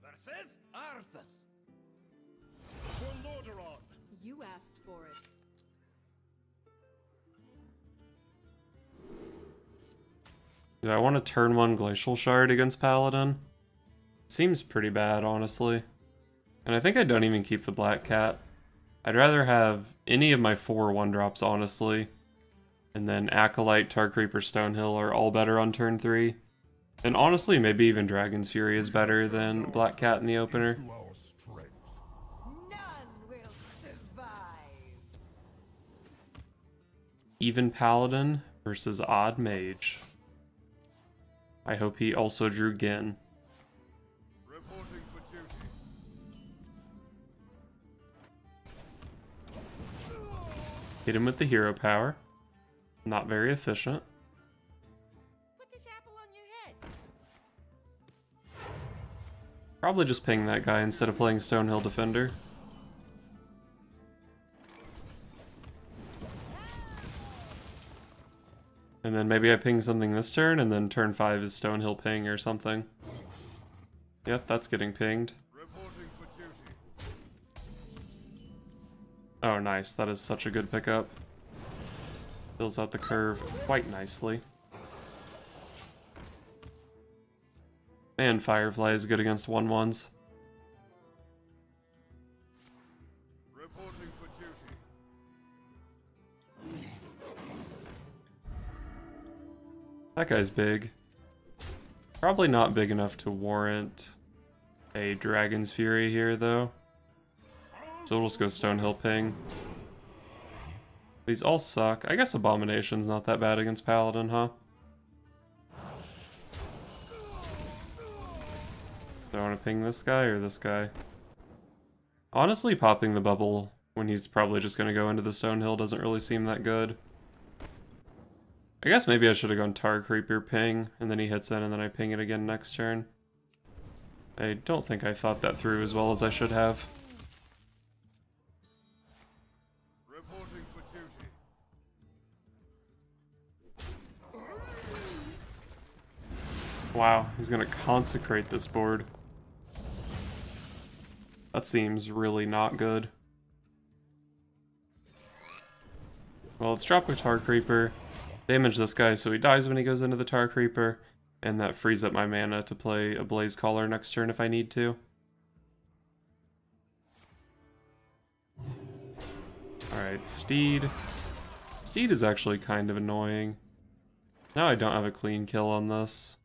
Versus Arthas. For Lordaeron. You asked for it. Do I want to turn one Glacial Shard against Paladin? Seems pretty bad, honestly. And I think I don't even keep the Black Cat. I'd rather have any of my 4 1-drops, honestly. And then Acolyte, Tar Creeper, Stonehill are all better on turn 3. And honestly, maybe even Dragon's Fury is better than Black Cat in the opener. None will survive. Even Paladin versus Odd Mage. I hope he also drew Gin. Reporting for duty. Hit him with the hero power. Not very efficient. Put this apple on your head. Probably just ping that guy instead of playing Stonehill Defender. And then maybe I ping something this turn, and then turn 5 is Stonehill ping or something. Yep, that's getting pinged. Reporting for duty. Oh, nice. That is such a good pickup. Fills out the curve quite nicely. Man, Firefly is good against 1/1s. Reporting for duty. That guy's big. Probably not big enough to warrant a Dragon's Fury here, though. So we'll just go Stonehill ping. These all suck. I guess Abomination's not that bad against Paladin, huh? Do I want to ping this guy or this guy? Honestly, popping the bubble when he's probably just going to go into the Stonehill doesn't really seem that good. I guess maybe I should have gone Tar Creeper ping, and then he hits in, and then I ping it again next turn. I don't think I thought that through as well as I should have. Reporting for duty. Wow, he's gonna consecrate this board. That seems really not good. Well, let's drop a Tar Creeper, damage this guy so he dies when he goes into the Tar Creeper, and that frees up my mana to play a Blaze Caller next turn if I need to. Alright, Steed. Steed is actually kind of annoying. Now I don't have a clean kill on this.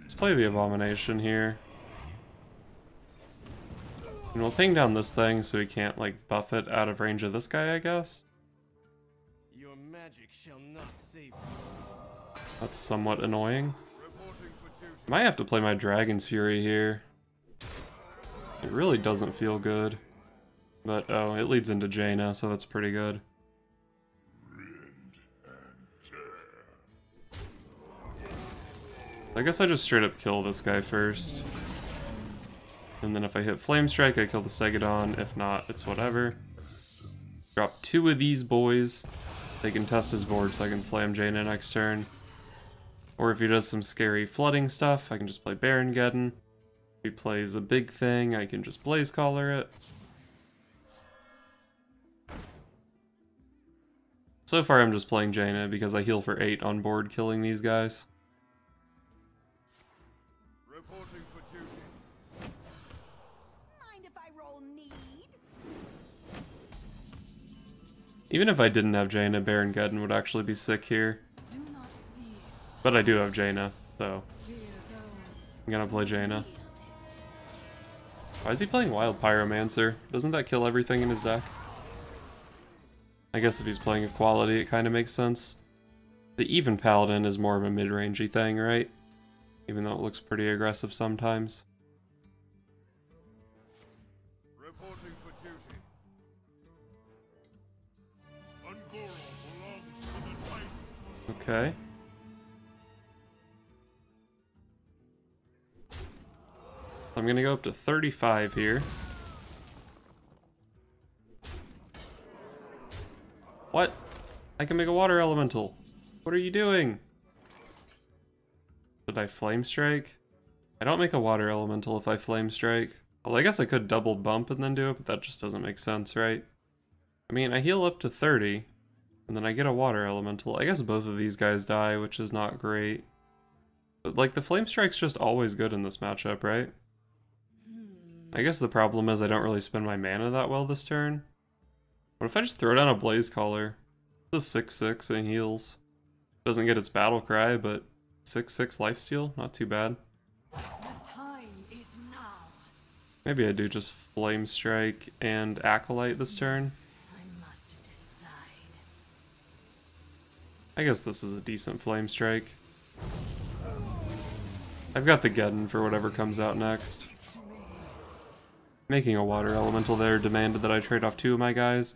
Let's play the Abomination here. And we'll ping down this thing so he can't, like, buff it out of range of this guy, I guess. Your magic shall not save you. That's somewhat annoying. Reporting for duty. Might have to play my Dragon's Fury here. It really doesn't feel good. But, oh, it leads into Jaina, so that's pretty good. I guess I just straight up kill this guy first. And then if I hit Flame Strike, I kill the Stegodon. If not, it's whatever. Drop 2 of these boys. They can test his board so I can slam Jaina next turn. Or if he does some scary flooding stuff, I can just play Baron Geddon. If he plays a big thing, I can just Blaze Caller it. So far I'm just playing Jaina because I heal for 8 on board killing these guys. Reporting for duty. Mind if I roll need? Even if I didn't have Jaina, Baron Geddon would actually be sick here. Do not fear. But I do have Jaina, so Fear those. I'm gonna play Jaina. Why is he playing Wild Pyromancer? Doesn't that kill everything in his deck? I guess if he's playing Equality, it kind of makes sense. The Even Paladin is more of a mid-rangey thing, right? Even though it looks pretty aggressive sometimes. Reporting for duty. Ungoro belongs to the Titan. Okay. I'm gonna go up to 35 here. What? I can make a water elemental. What are you doing? Did I Flame Strike? I don't make a water elemental if I flame strike. Well, I guess I could double bump and then do it, but that just doesn't make sense, right? I mean, I heal up to 30, and then I get a water elemental. I guess both of these guys die, which is not great. But like, the flame strike's just always good in this matchup, right? I guess the problem is I don't really spend my mana that well this turn. What if I just throw down a Blaze Caller? It's a 6/6 and heals. Doesn't get its battle cry, but 6/6 lifesteal, not too bad. The time is now. Maybe I do just Flame Strike and Acolyte this turn. I must decide. I guess this is a decent Flame Strike. I've got the Geddon for whatever comes out next. Making a water elemental there demanded that I trade off 2 of my guys.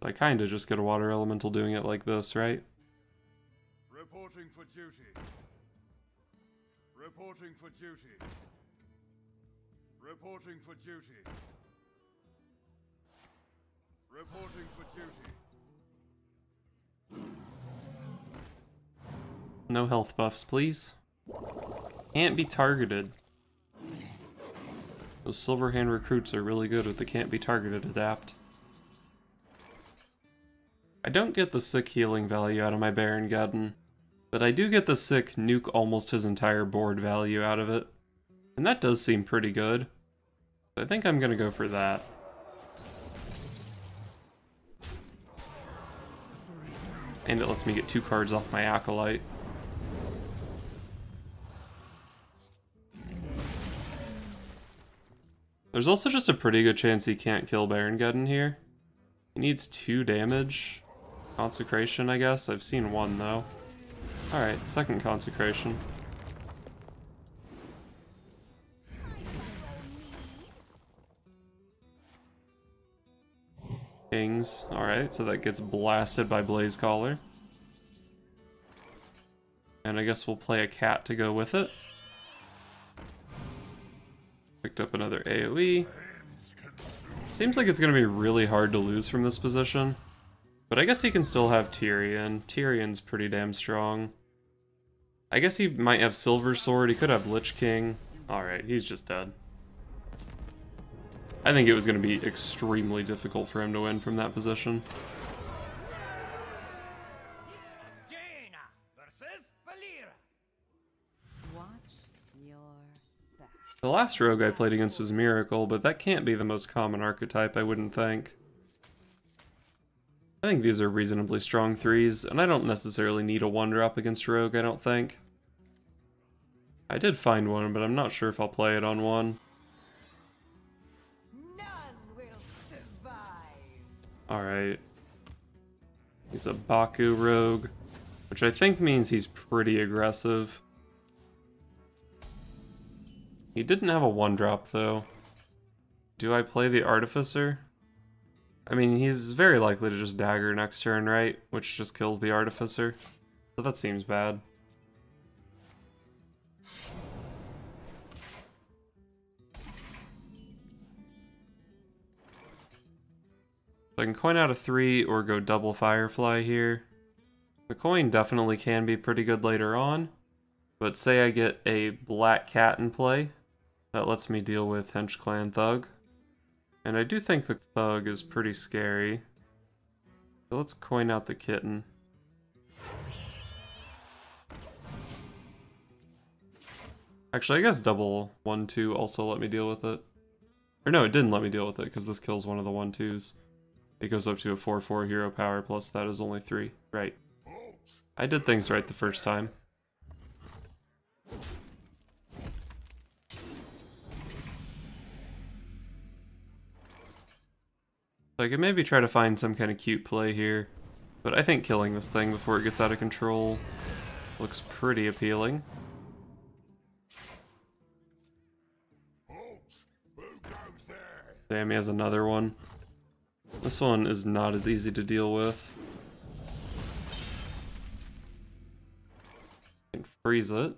I kinda just get a water elemental doing it like this, right? Reporting for duty. Reporting for duty. Reporting for duty. Reporting for duty. No health buffs, please. Can't be targeted. Those Silverhand recruits are really good with the can't be targeted adapt. I don't get the sick healing value out of my Baron Geddon, but I do get the sick nuke almost his entire board value out of it. And that does seem pretty good. So I think I'm gonna go for that. And it lets me get 2 cards off my Acolyte. There's also just a pretty good chance he can't kill Baron Geddon here. He needs 2 damage. Consecration, I guess. I've seen 1 though. Alright, second Consecration. Kings. Alright, so that gets blasted by Blaze Caller. And I guess we'll play a cat to go with it. Picked up another AoE. Seems like it's going to be really hard to lose from this position. But I guess he can still have Tyrion. Tyrion's pretty damn strong. I guess he might have Silver Sword. He could have Lich King. Alright, he's just dead. I think it was going to be extremely difficult for him to win from that position. The last rogue I played against was Miracle, but that can't be the most common archetype, I wouldn't think. I think these are reasonably strong 3s, and I don't necessarily need a 1-drop against rogue, I don't think. I did find one, but I'm not sure if I'll play it on 1. None will survive. Alright. He's a Baku rogue, which I think means he's pretty aggressive. He didn't have a 1-drop though. Do I play the Artificer? I mean, he's very likely to just dagger next turn, right? Which just kills the Artificer. So that seems bad. So I can coin out a 3 or go double Firefly here. The coin definitely can be pretty good later on. But say I get a black cat in play. That lets me deal with Hench Clan Thug. And I do think the Thug is pretty scary. So let's coin out the kitten. Actually, I guess double 1/2 also let me deal with it. Or no, it didn't let me deal with it because this kills one of the 1/2s. It goes up to a 4/4 hero power, plus that is only 3. Right. I did things right the first time. So I could maybe try to find some kind of cute play here, but I think killing this thing before it gets out of control looks pretty appealing. Damn, he has another one. This one is not as easy to deal with. Can freeze it.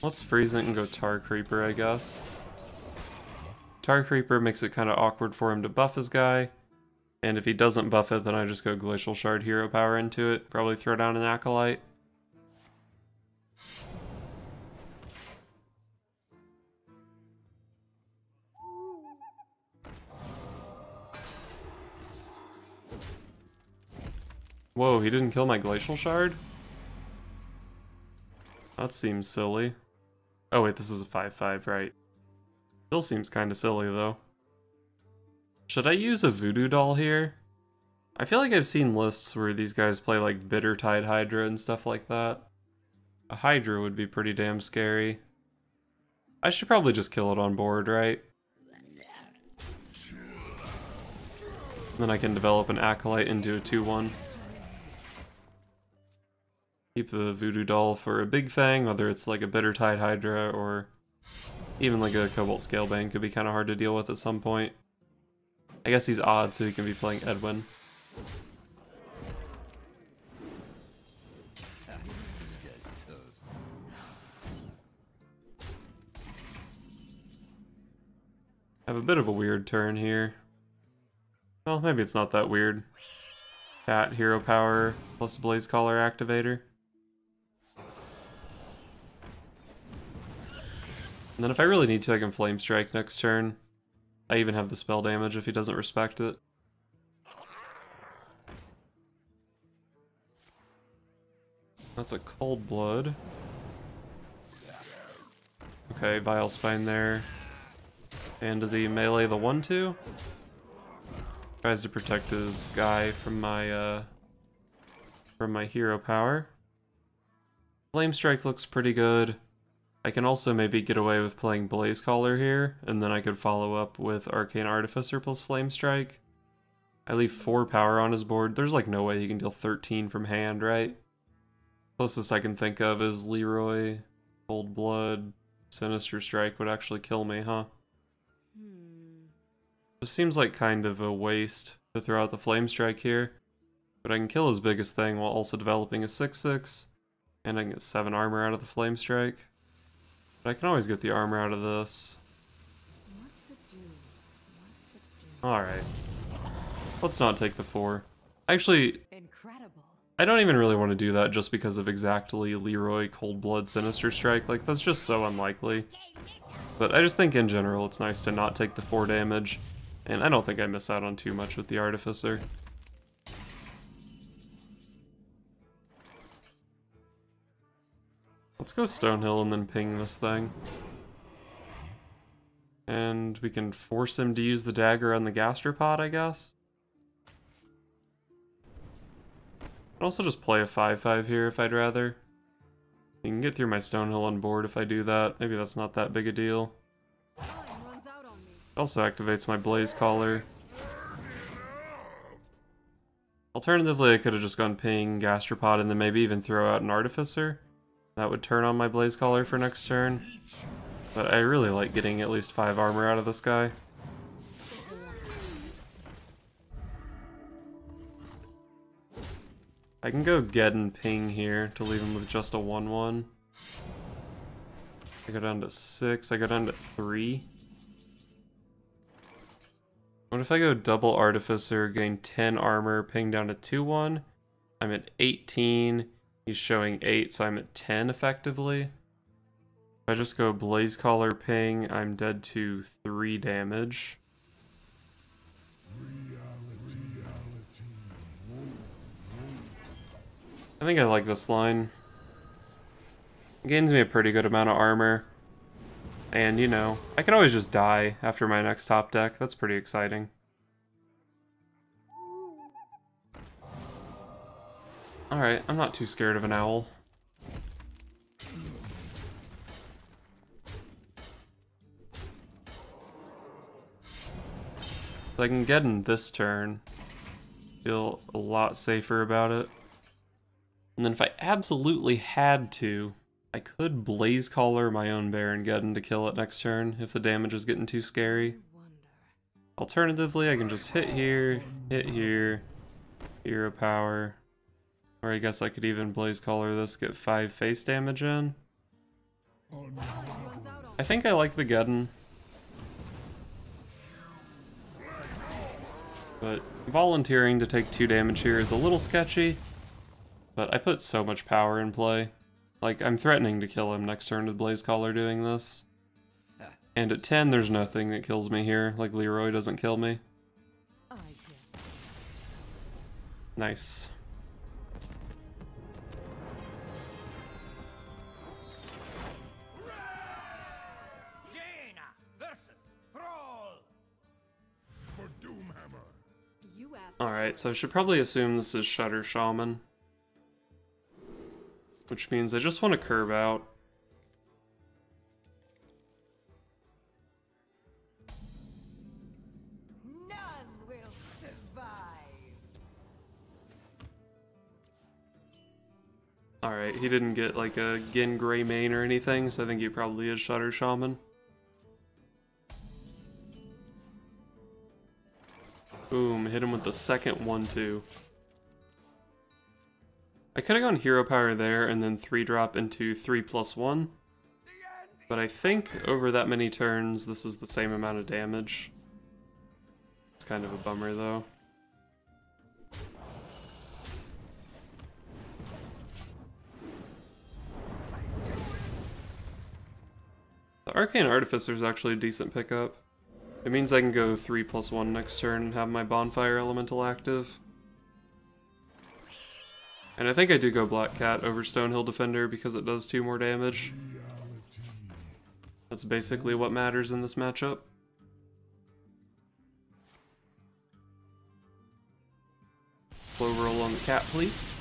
Let's freeze it and go Tar Creeper, I guess. Tar Creeper makes it kind of awkward for him to buff his guy, and if he doesn't buff it, then I just go Glacial Shard hero power into it, probably throw down an Acolyte. Whoa, he didn't kill my Glacial Shard? That seems silly. Oh wait, this is a 5/5, right? Still seems kinda silly though. Should I use a Voodoo Doll here? I feel like I've seen lists where these guys play like Bittertide Hydra and stuff like that. A Hydra would be pretty damn scary. I should probably just kill it on board, right? Then I can develop an Acolyte into a 2/1. Keep the Voodoo Doll for a big thing, whether it's like a Bittertide Hydra or even like a Cobalt Scalebane could be kind of hard to deal with at some point. I guess he's odd, so he can be playing Edwin. I have a bit of a weird turn here. Well, maybe it's not that weird. Cat, Hero Power, plus Blaze Caller Activator. And then if I really need to, I can Flame Strike next turn. I even have the spell damage if he doesn't respect it. That's a Cold Blood. Okay, Vile Spine there. And does he melee the 1/2? Tries to protect his guy from my hero power. Flame Strike looks pretty good. I can also maybe get away with playing Blaze Caller here, and then I could follow up with Arcane Artificer plus Flame Strike. I leave 4 power on his board. There's like no way he can deal 13 from hand, right? Closest I can think of is Leroy, Cold Blood, Sinister Strike would actually kill me, huh? This seems like kind of a waste to throw out the Flame Strike here, but I can kill his biggest thing while also developing a 6/6, and I can get 7 armor out of the Flame Strike. But I can always get the armor out of this. Alright. Let's not take the 4. Actually, Incredible. I don't even really want to do that just because of exactly Leroy, Cold Blood, Sinister Strike. Like, that's just so unlikely. But I just think in general it's nice to not take the 4 damage. And I don't think I miss out on too much with the Artificer. Let's go Stonehill and then ping this thing. And we can force him to use the dagger on the Gastropod, I guess. I'd also just play a 5/5 here if I'd rather. You can get through my Stonehill on board if I do that. Maybe that's not that big a deal. It also activates my Blaze Caller. Alternatively, I could have just gone ping, Gastropod, and then maybe even throw out an Artificer. That would turn on my Blaze Caller for next turn. But I really like getting at least 5 armor out of this guy. I can go Geddon ping here to leave him with just a 1/1. I go down to 6, I go down to 3. What if I go double Artificer, gain 10 armor, ping down to 2/1? I'm at 18, he's showing 8, so I'm at 10 effectively. If I just go Blaze Caller ping, I'm dead to 3 damage. I think I like this line. It gains me a pretty good amount of armor. And, you know, I can always just die after my next top deck. That's pretty exciting. Alright, I'm not too scared of an owl. So I can get in this turn. Feel a lot safer about it. And then if I absolutely had to, I could Blaze Caller my own Baron Geddon to kill it next turn if the damage is getting too scary. Alternatively, I can just hit here, hero power. Or I guess I could even Blaze Caller this, get 5 face damage in. I think I like the Geddon. But volunteering to take 2 damage here is a little sketchy. But I put so much power in play. Like, I'm threatening to kill him next turn with Blaze Caller doing this. And at 10, there's nothing that kills me here. Like, Leroy doesn't kill me. Nice. Alright, so I should probably assume this is Shudder Shaman. Which means I just want to curve out. None will survive. Alright, he didn't get like a Gin Grey main or anything, so I think he probably is Shudder Shaman. Boom, hit him with the second 1-2. I could have gone Hero Power there and then 3-drop into 3+1. But I think over that many turns, this is the same amount of damage. It's kind of a bummer though. The Arcane Artificer is actually a decent pickup. It means I can go 3+1 next turn and have my Bonfire Elemental active. And I think I do go Black Cat over Stonehill Defender because it does 2 more damage. That's basically what matters in this matchup. Slow roll on the cat, please.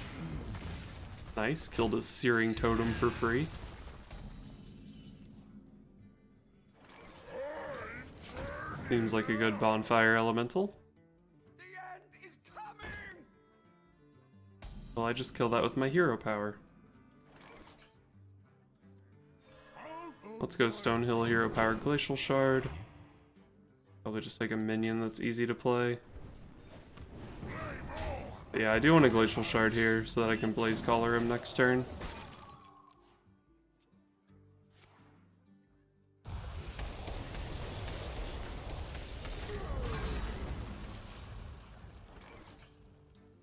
Nice, killed his Searing Totem for free. Seems like a good Bonfire Elemental. Well, I just killed that with my Hero Power. Let's go Stonehill Hero Power Glacial Shard. Probably just take a minion that's easy to play. But yeah, I do want a Glacial Shard here so that I can Blaze Caller him next turn.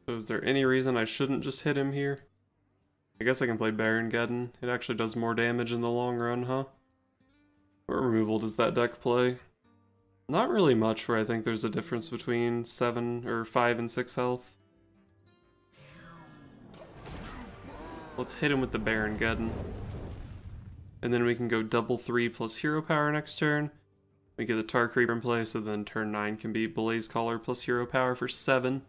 So is there any reason I shouldn't just hit him here? I guess I can play Baron Geddon. It actually does more damage in the long run, huh? What removal does that deck play? Not really much, where I think there's a difference between 7 or 5 and 6 health. Let's hit him with the Baron Geddon. And then we can go double 3 plus Hero Power next turn. We get the Tar Creeper in play, so then turn 9 can be Blaze Caller plus Hero Power for 7.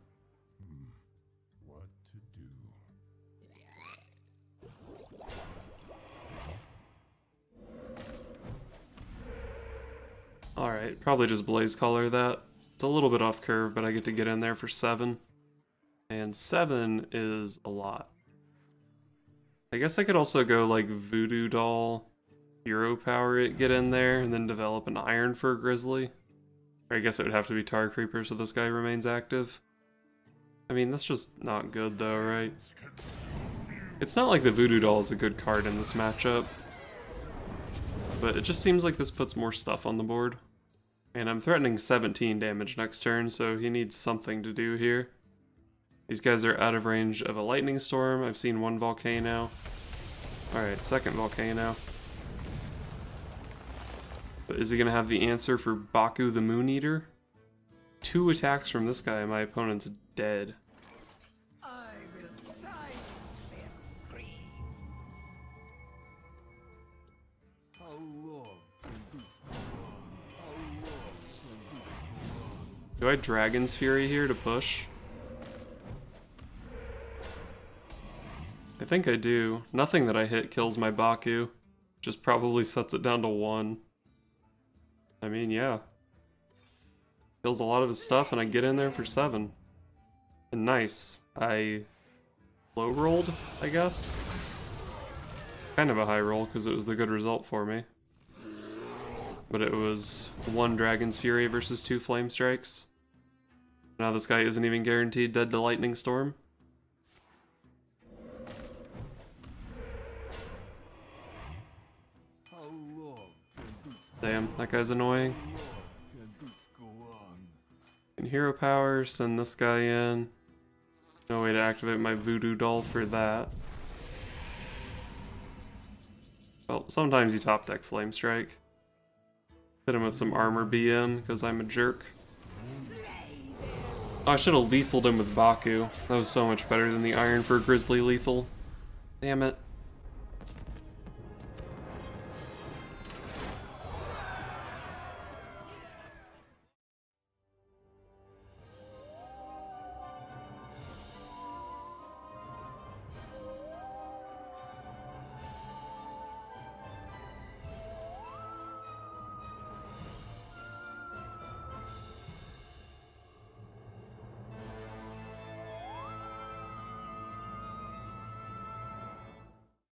Alright, probably just Blaze Caller that. It's a little bit off curve, but I get to get in there for 7. And 7 is a lot. I guess I could also go like Voodoo Doll, Hero Power it, get in there, and then develop an Iron for Grizzly. Or I guess it would have to be Tar Creeper so this guy remains active. I mean, that's just not good though, right? It's not like the Voodoo Doll is a good card in this matchup. But it just seems like this puts more stuff on the board. And I'm threatening 17 damage next turn, so he needs something to do here. These guys are out of range of a Lightning Storm. I've seen 1 Volcano. Alright, second Volcano. But is he going to have the answer for Baku the Moon Eater? 2 attacks from this guy and my opponent's dead. I will silence their screams. How long can this go on? How long can this go on? Do I Dragon's Fury here to push? I think I do. Nothing that I hit kills my Baku. Just probably sets it down to 1. I mean, yeah. Kills a lot of his stuff and I get in there for 7. And nice. I low rolled, I guess? Kind of a high roll because it was the good result for me. But it was 1 Dragon's Fury versus 2 Flame Strikes. Now this guy isn't even guaranteed dead to Lightning Storm. Damn, that guy's annoying. And Hero Power, send this guy in. No way to activate my Voodoo Doll for that. Well, sometimes you top deck Flame Strike. Hit him with some Armor BM, because I'm a jerk. Oh, I should have lethaled him with Baku. That was so much better than the Iron for Grizzly lethal. Damn it.